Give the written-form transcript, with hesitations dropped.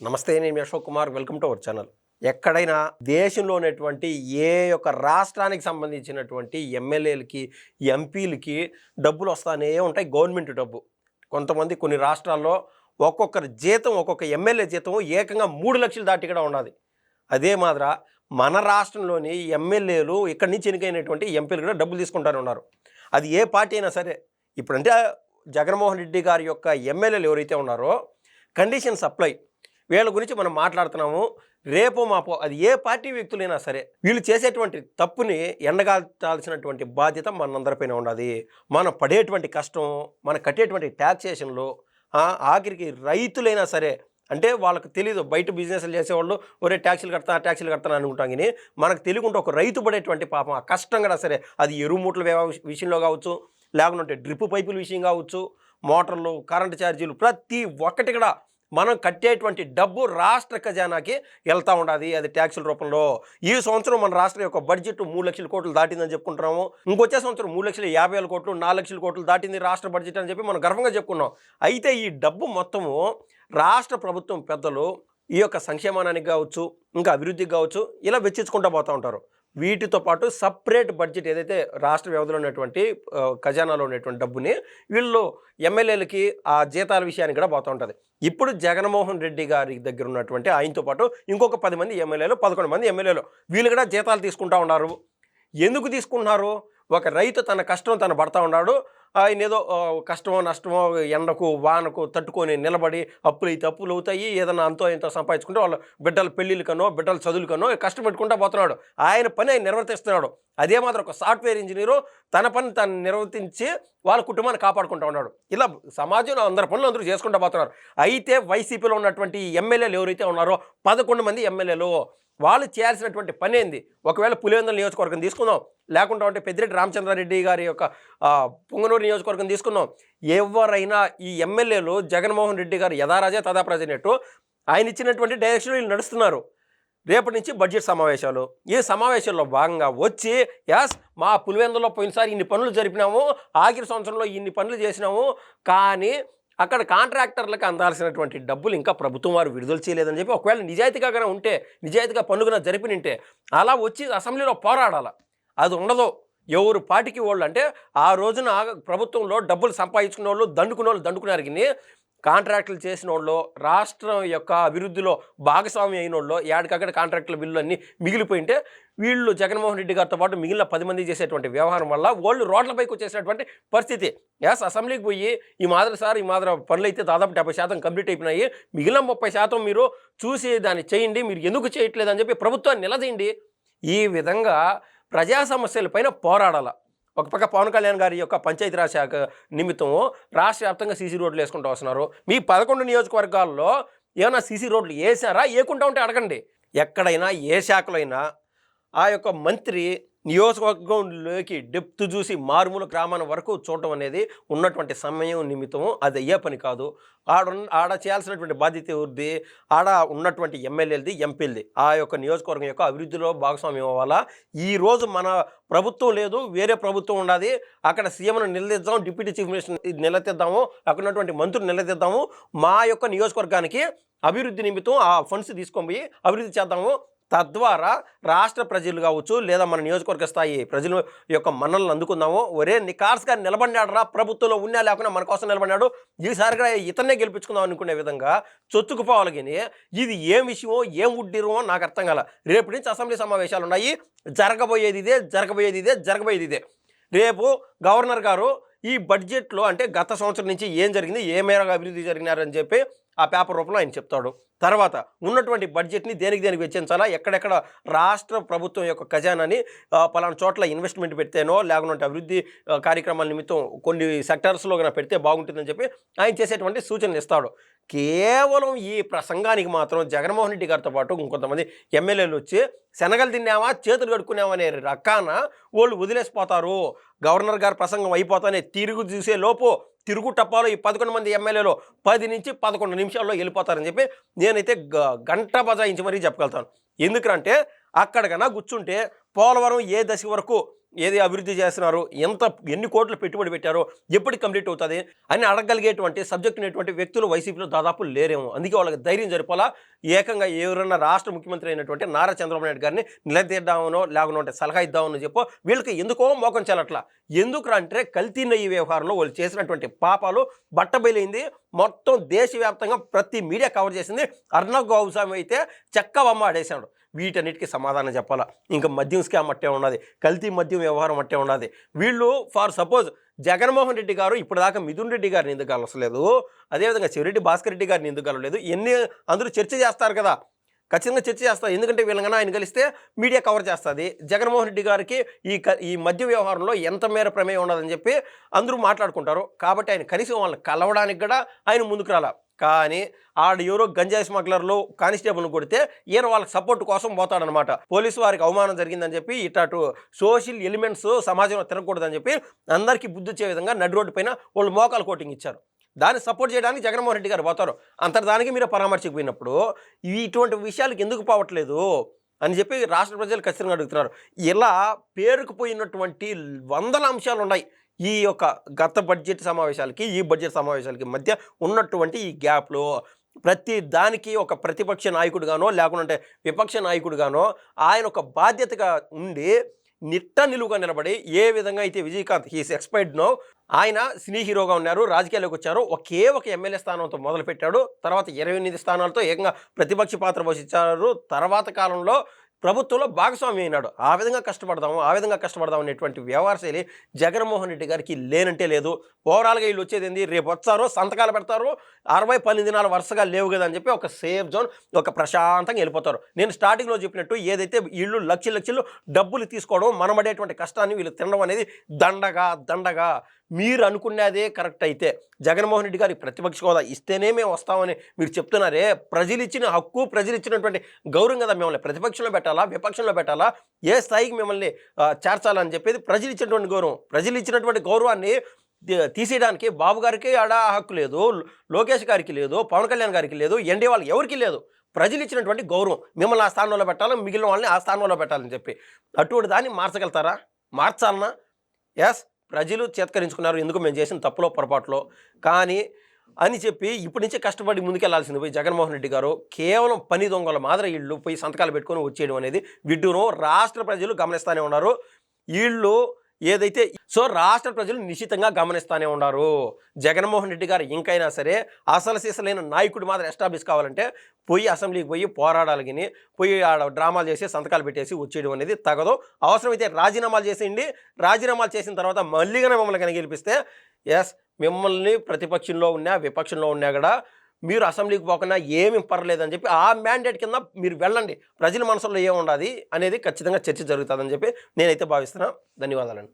నమస్తే, నేను మీ Ashok Kumar. Welcome to our channel. ఎక్కడైనా దేశంలో ఉన్నటువంటి ఏ యొక్క రాష్ట్రానికి సంబంధించినటువంటి ఎమ్మెల్యేలకి, ఎంపీలకి డబ్బులు వస్తానే ఉంటాయి. గవర్నమెంట్ డబ్బు. కొంతమంది కొన్ని రాష్ట్రాల్లో ఒక్కొక్కరి జీతం, ఒక్కొక్క ఎమ్మెల్యే జీతం ఏకంగా 3 లక్షలు దాటి కూడా ఉన్నది. అదే మాదిర మన రాష్ట్రంలోని ఎమ్మెల్యేలు, ఇక్కడి నుంచి ఎన్నికైనటువంటి ఎంపీలు కూడా డబ్బులు తీసుకుంటానే ఉన్నారు. అది ఏ పార్టీ అయినా సరే. ఇప్పుడంటే జగన్మోహన్ రెడ్డి గారి యొక్క ఎమ్మెల్యేలు ఎవరైతే ఉన్నారో కండిషన్స్ అప్లై, వీళ్ళ గురించి మనం మాట్లాడుతున్నాము. రేపో మాపో అది ఏ పార్టీ వ్యక్తులైనా సరే వీళ్ళు చేసేటువంటి తప్పుని ఎండగాల్చాల్సినటువంటి బాధ్యత మనందరిపైన ఉన్నది. మనం పడేటువంటి కష్టం, మనం కట్టేటువంటి ట్యాక్సేషన్లు, ఆఖరికి రైతులైనా సరే, అంటే వాళ్ళకి తెలీదు. బయట బిజినెస్లు చేసేవాళ్ళు ఒరే ట్యాక్సీలు కడతాను అనుకుంటాం. కానీ మనకు తెలియకుండా ఒక రైతు పడేటువంటి పాపం, ఆ కష్టం కూడా సరే, అది ఎరువు మూటల విషయంలో కావచ్చు, లేకుంటే డ్రిప్ పైపుల విషయం కావచ్చు, మోటార్లు, కరెంటు ఛార్జీలు, ప్రతి ఒక్కటి కూడా మనం కట్టేటువంటి డబ్బు రాష్ట్ర ఖజానాకి వెళ్తూ ఉండాలి. అది ట్యాక్సుల రూపంలో. ఈ సంవత్సరం మన రాష్ట్రం యొక్క బడ్జెట్ 3 లక్షల కోట్లు దాటిందని చెప్పుకుంటున్నాము. ఇంకొచ్చే సంవత్సరం 3,50,000 కోట్లు, 4 లక్షల కోట్లు దాటింది రాష్ట్ర బడ్జెట్ అని చెప్పి మనం గర్వంగా చెప్పుకున్నాం. అయితే ఈ డబ్బు మొత్తము రాష్ట్ర ప్రభుత్వం పెద్దలు ఈ యొక్క సంక్షేమానికి కావచ్చు, ఇంకా అభివృద్ధికి కావచ్చు, ఇలా వెచ్చించుకుంటూ పోతూ ఉంటారు. వీటితో పాటు సపరేట్ బడ్జెట్ ఏదైతే రాష్ట్ర వ్యవధిలో ఉన్నటువంటి ఖజానాలో ఉన్నటువంటి డబ్బుని వీళ్ళు ఎమ్మెల్యేలకి ఆ జీతాల విషయానికి కూడా పోతూ ఉంటుంది. ఇప్పుడు జగన్మోహన్ రెడ్డి గారి దగ్గర ఉన్నటువంటి ఆయనతో పాటు ఇంకొక 10 మంది ఎమ్మెల్యేలు, 11 మంది ఎమ్మెల్యేలు వీళ్ళు కూడా జీతాలు తీసుకుంటూ ఉన్నారు. ఎందుకు తీసుకుంటున్నారు? ఒక రైతు తన కష్టం తను పడతా ఉన్నాడు. ఆయన ఏదో కష్టమో నష్టమో ఎండకు వానకు తట్టుకొని నిలబడి అప్పులు అవుతాయి. ఏదన్నా అంతో ఎంతో సంపాదించుకుంటే వాళ్ళ బిడ్డల పెళ్ళిళ్ళకనో, బిడ్డల చదువులకనో కష్టపెట్టుకుంటూ పోతున్నాడు. ఆయన పని ఆయన నిర్వర్తిస్తున్నాడు. అదే మాత్రం ఒక సాఫ్ట్వేర్ ఇంజనీరు తన పని తను నిర్వర్తించి వాళ్ళ కుటుంబాన్ని కాపాడుకుంటూ ఉన్నాడు. ఇలా సమాజంలో అందరి పనులు అందరూ చేసుకుంటూ పోతున్నారు. అయితే వైసీపీలో ఉన్నటువంటి ఎమ్మెల్యేలు ఎవరైతే ఉన్నారో 11 మంది ఎమ్మెల్యేలు, వాళ్ళు చేయాల్సినటువంటి పని ఏంది? ఒకవేళ పులివెందుల నియోజకవర్గం తీసుకుందాం, లేకుండా ఉంటే పెద్దిరెడ్డి రామచంద్రారెడ్డి గారి యొక్క పుంగనూరు నియోజకవర్గం తీసుకుందాం. ఎవరైనా ఈ ఎమ్మెల్యేలు జగన్మోహన్ రెడ్డి గారు యథారాజే తదా ప్రజనట్టు ఆయన ఇచ్చినటువంటి డైరెక్షన్ వీళ్ళు నడుస్తున్నారు. రేపటి నుంచి బడ్జెట్ సమావేశాలు. ఈ సమావేశాల్లో భాగంగా వచ్చి మా పులివెందులో పోయినసారి ఇన్ని పనులు జరిపినాము, ఆఖరి సంవత్సరంలో ఇన్ని పనులు చేసినాము, కానీ అక్కడ కాంట్రాక్టర్లకు అందాల్సినటువంటి డబ్బులు ఇంకా ప్రభుత్వం వారు విడుదల చేయలేదని చెప్పి, ఒకవేళ నిజాయితీగా ఉంటే, నిజాయితీగా పనులుగా జరిపినింటే అలా వచ్చి అసెంబ్లీలో పోరాడాల. అది ఉండదు. ఎవరు పార్టీకి వాళ్ళు అంటే ఆ రోజున ప్రభుత్వంలో డబ్బులు సంపాదించుకున్న వాళ్ళు దండుకున్నారు. కానీ కాంట్రాక్టులు చేసిన వాళ్ళు, రాష్ట్రం యొక్క అభివృద్ధిలో భాగస్వామి అయిన వాళ్ళు, ఏడికక్కడ కాంట్రాక్టుల బిల్లు అన్నీ మిగిలిపోయింటే వీళ్ళు జగన్మోహన్ రెడ్డి గారితో పాటు మిగిలిన 10 మంది చేసేటువంటి వ్యవహారం వల్ల వాళ్ళు రోడ్లపైకి వచ్చేసినటువంటి పరిస్థితి. అసెంబ్లీకి పోయి ఈ మాదిరి పనులు అయితే దాదాపు 70% కంప్లీట్ అయిపోయినాయి, మిగిలిన 30% మీరు చూసి దాన్ని చేయండి, మీరు ఎందుకు చేయట్లేదని చెప్పి ప్రభుత్వాన్ని నిలదీయండి. ఈ విధంగా ప్రజా సమస్యలపైన పోరాడాల. ఒక పక్క పవన్ కళ్యాణ్ గారి యొక్క పంచాయతీరాజ్ శాఖ నిమిత్తం రాష్ట్ర వ్యాప్తంగా సీసీ రోడ్లు వేసుకుంటూ వస్తున్నారు. మీ 11 నియోజకవర్గాల్లో ఏమైనా సీసీ రోడ్లు వేసారా? వేయకుండా ఉంటే అడగండి. ఎక్కడైనా ఏ శాఖలో అయినా ఆ యొక్క మంత్రి నియోజకవర్గంలోకి డెప్త్ చూసి మారుమూల గ్రామాల వరకు చూడటం అనేది ఉన్నటువంటి సమయం నిమిత్తము అది అయ్యే పని కాదు. ఆడ చేయాల్సినటువంటి బాధ్యత ఎవరిది? ఆడ ఉన్నటువంటి ఎమ్మెల్యేలది, ఎంపీలది. ఆ యొక్క నియోజకవర్గం యొక్క అభివృద్ధిలో భాగస్వామ్యం అవ్వాలా. ఈరోజు మన ప్రభుత్వం లేదు, వేరే ప్రభుత్వం ఉన్నది. అక్కడ సీఎంను నిలదీద్దాం, డిప్యూటీ చీఫ్ మినిస్టర్ నిలదీద్దాము, అక్కడ ఉన్నటువంటి మంత్రులు నిలదీద్దాము. మా యొక్క నియోజకవర్గానికి అభివృద్ధి నిమిత్తం ఆ ఫండ్స్ తీసుకొని పోయి అభివృద్ధి చేద్దాము. తద్వారా రాష్ట్ర ప్రజలు కావచ్చు, లేదా మన నియోజకవర్గ స్థాయి ప్రజల యొక్క మన్నలను అందుకుందాము. ఒరే నికార్స్గా నిలబడినాడు రా, ప్రభుత్వంలో ఉన్నా లేకుండా మన కోసం నిలబడినాడు, ఈసారిగా ఇతన్నే గెలిపించుకుందాం అనుకునే విధంగా చొచ్చుకుపోవాలి. కానీ ఇది ఏం విషయమో, ఏం ఉడ్డిరమో నాకు అర్థం కాల. రేపు నుంచి అసెంబ్లీ సమావేశాలు ఉన్నాయి. జరగబోయేది ఇదే. రేపు గవర్నర్ గారు ఈ బడ్జెట్లో అంటే గత సంవత్సరం నుంచి ఏం జరిగింది, ఏ మేరకు అభివృద్ధి జరిగినారని చెప్పి ఆ పేపర్ రూపంలో ఆయన చెప్తాడు. తర్వాత ఉన్నటువంటి బడ్జెట్ని దేనికి వెచ్చించాలా, ఎక్కడెక్కడ రాష్ట్ర ప్రభుత్వం యొక్క ఖజానాని పలానా చోట్ల ఇన్వెస్ట్మెంట్ పెడితేనో, లేకుంటే అభివృద్ధి కార్యక్రమాల నిమిత్తం కొన్ని సెక్టార్స్లో కన్నా పెడితే బాగుంటుందని చెప్పి ఆయన చేసేటువంటి సూచనలు ఇస్తాడు. కేవలం ఈ ప్రసంగానికి మాత్రం జగన్మోహన్ రెడ్డి గారితో పాటు ఇంకొంతమంది ఎమ్మెల్యేలు వచ్చి శనగలు తిన్నామా చేతులు కడుక్కున్నామా అనే రకాన వాళ్ళు వదిలేసిపోతారు. గవర్నర్ గారి ప్రసంగం అయిపోతానే తిరుగు చూసే లోపు తిరుగు టప్పాలో ఈ 11 మంది ఎమ్మెల్యేలు 10 నుంచి 11 నిమిషాల్లో వెళ్ళిపోతారని చెప్పి నేనైతే గంట బజాయించి మరీ చెప్పగలుగుతాను. ఎందుకంటే అక్కడికన్నా కూర్చుంటే పోలవరం ఏ దశ వరకు ఏది అభివృద్ధి చేస్తున్నారు, ఎన్ని కోట్లు పెట్టుబడి పెట్టారో, ఎప్పటికి కంప్లీట్ అవుతుంది అని అడగలిగేటువంటి సబ్జెక్ట్ ఉన్నటువంటి వ్యక్తులు వైసీపీలో దాదాపు లేరేమో. అందుకే వాళ్ళకి ధైర్యం సరిపోలా. ఏకంగా ఎవరన్నా రాష్ట్ర ముఖ్యమంత్రి అయినటువంటి నారా చంద్రబాబు నాయుడు గారిని నిలదీద్దామనో లేకపోతే సలహా ఇద్దామనో చెప్పో వీళ్ళకి ఎందుకో మోకం చెల్లట్లా. ఎందుకు అంటే కల్తీ నెయ్యి వ్యవహారంలో వాళ్ళు చేసినటువంటి పాపాలు బట్టబయలైంది. మొత్తం దేశవ్యాప్తంగా ప్రతి మీడియా కవర్ చేసింది. అర్నబ్ గోస్వామి అయితే చెక్కవమ్మ ఆడేశాడు. వీటన్నిటికీ సమాధానం చెప్పాలా. ఇంకా మద్యం స్కామ్ అట్టే ఉన్నది, కల్తీ మద్యం వ్యవహారం అట్టే ఉన్నది. వీళ్ళు ఫర్ సపోజ్ జగన్మోహన్ రెడ్డి గారు ఇప్పటిదాకా మిథున్ రెడ్డి గారిని ఎందుకు కలసలేదు, అదేవిధంగా చెవిరెడ్డి భాస్కర్ రెడ్డి గారిని ఎందుకు కలవలేదు, అందరూ చర్చ చేస్తారు కదా, ఖచ్చితంగా చర్చ చేస్తారు. ఎందుకంటే వీళ్ళకన్నా ఆయన కలిస్తే మీడియా కవర్ చేస్తుంది. జగన్మోహన్ రెడ్డి గారికి ఈ మద్య వ్యవహారంలో ఎంత మేర ప్రమేయం ఉన్నదని చెప్పి అందరూ మాట్లాడుకుంటారు. కాబట్టి ఆయన కనీసం వాళ్ళని కలవడానికి కూడా ఆయన ముందుకు రాలా. కానీ ఎవరో గంజాయి స్మగ్లర్లు కానిస్టేబుల్ని కొడితే ఈయన వాళ్ళకి సపోర్ట్ కోసం పోతాడనమాట. పోలీసు వారికి అవమానం జరిగిందని చెప్పి ఇటు సోషల్ ఎలిమెంట్స్ సమాజంలో తిరగకూడదని చెప్పి అందరికీ బుద్ధి వచ్చే విధంగా నడి రోడ్డు పైన వాళ్ళు మోకాలు కోటింగ్ ఇచ్చారు. దాన్ని సపోర్ట్ చేయడానికి జగన్మోహన్ రెడ్డి గారు పోతారు. అంతర్దానికి మీరు పరామర్శిపోయినప్పుడు ఇటువంటి విషయాలకు ఎందుకు పోవట్లేదు అని చెప్పి రాష్ట్ర ప్రజలు ఖచ్చితంగా అడుగుతున్నారు. ఇలా పేరుకుపోయినటువంటి వందల అంశాలు ఉన్నాయి ఈ యొక్క గత బడ్జెట్ సమావేశాలకి ఈ బడ్జెట్ సమావేశాలకి మధ్య ఉన్నటువంటి ఈ గ్యాప్లో. ప్రతి దానికి ఒక ప్రతిపక్ష నాయకుడిగానో లేకుంటే విపక్ష నాయకుడిగానో ఆయన ఒక బాధ్యతగా ఉండి నిలువుగా నిలబడి ఏ విధంగా అయితే విజయకాంత్ హీస్ ఎక్స్పైర్డ్ నో, ఆయన సినీ హీరోగా ఉన్నారు, రాజకీయాల్లోకి వచ్చారు, ఒక ఎమ్మెల్యే స్థానంతో మొదలుపెట్టాడు, తర్వాత 28 స్థానాలతో ఏకంగా ప్రతిపక్ష పాత్ర పోషించారు, తర్వాత కాలంలో ప్రభుత్వంలో భాగస్వామి అయినాడు. ఆ విధంగా కష్టపడదాం అనేటువంటి వ్యవహార శైలి జగన్మోహన్ రెడ్డి గారికి లేనంటే లేదు. ఓవరాల్గా వీళ్ళు వచ్చేది ఏంది, రేపు వచ్చారు సంతకాలు పెడతారు, 60 దినాలు వరుసగా లేవు కదా అని చెప్పి ఒక సేఫ్ జోన్, ఒక ప్రశాంతంగా వెళ్ళిపోతారు. నేను స్టార్టింగ్లో చెప్పినట్టు ఏదైతే వీళ్ళు లక్షలు డబ్బులు తీసుకోవడం, మనమడేటువంటి కష్టాన్ని వీళ్ళు తినడం అనేది దండగా మీరు అనుకునేదే కరెక్ట్ అయితే జగన్మోహన్ రెడ్డి గారికి ప్రతిపక్ష హోదా ఇస్తేనే మేము వస్తామని మీరు చెప్తున్నారే, ప్రజలు ఇచ్చిన హక్కు, ప్రజలు ఇచ్చినటువంటి గౌరవం కదా మిమ్మల్ని ప్రతిపక్షంలో పెట్టాలా విపక్షంలో పెట్టాలా, ఏ స్థాయికి మిమ్మల్ని చేర్చాలని చెప్పేది ప్రజలు ఇచ్చినటువంటి గౌరవం. ప్రజలు ఇచ్చినటువంటి గౌరవాన్ని తీసేయడానికి బాబు గారికి ఆడ హక్కు లేదు, లోకేష్ గారికి లేదు, పవన్ కళ్యాణ్ గారికి లేదు, ఎన్డీ వాళ్ళకి ఎవరికి లేదు. ప్రజలు ఇచ్చినటువంటి గౌరవం మిమ్మల్ని ఆ స్థానంలో పెట్టాలి, మిగిలిన వాళ్ళని ఆ స్థానంలో పెట్టాలని చెప్పి అటువంటి దాన్ని మార్చగలుగుతారా? మార్చాలనా? ఎస్, ప్రజలు చేత్కరించుకున్నారు ఎందుకు మేము చేసిన తప్పులో పొరపాటులో కానీ అని చెప్పి ఇప్పటి నుంచే కష్టపడి ముందుకెళ్లాల్సింది పోయి జగన్మోహన్ రెడ్డి గారు కేవలం పని దొంగల మాదిరి వీళ్ళు పోయి సంతకాలు పెట్టుకొని వచ్చేయడం అనేది విడ్డూరం. రాష్ట్ర ప్రజలు గమనిస్తూనే ఉన్నారు. వీళ్ళు ఏదైతే రాష్ట్ర ప్రజలు నిశ్చితంగా గమనిస్తూనే ఉన్నారు. జగన్మోహన్ రెడ్డి గారు ఇంకైనా సరే అసలు సీసలైన నాయకుడి మాత్రం ఎస్టాబ్లిష్ కావాలంటే పోయి అసెంబ్లీకి పోయి పోరాడాలి, కానీ పోయి ఆడ డ్రామాలు చేసి సంతకాలు పెట్టేసి వచ్చేయడం అనేది తగదు. అవసరమైతే రాజీనామాలు చేసేయండి. రాజీనామాలు చేసిన తర్వాత మళ్ళీగా మమ్మల్ని కనుక గెలిపిస్తే ఎస్, మిమ్మల్ని ప్రతిపక్షంలో ఉన్నా విపక్షంలో ఉన్నా కూడా మీరు అసెంబ్లీకి పోకుండా ఏమి పర్లేదని చెప్పి ఆ మ్యాండేట్ కింద మీరు వెళ్ళండి. ప్రజల మనసులో ఏముండాది అనేది ఖచ్చితంగా చర్చ జరుగుతుందని చెప్పి నేనైతే భావిస్తున్నాను. ధన్యవాదాలండి.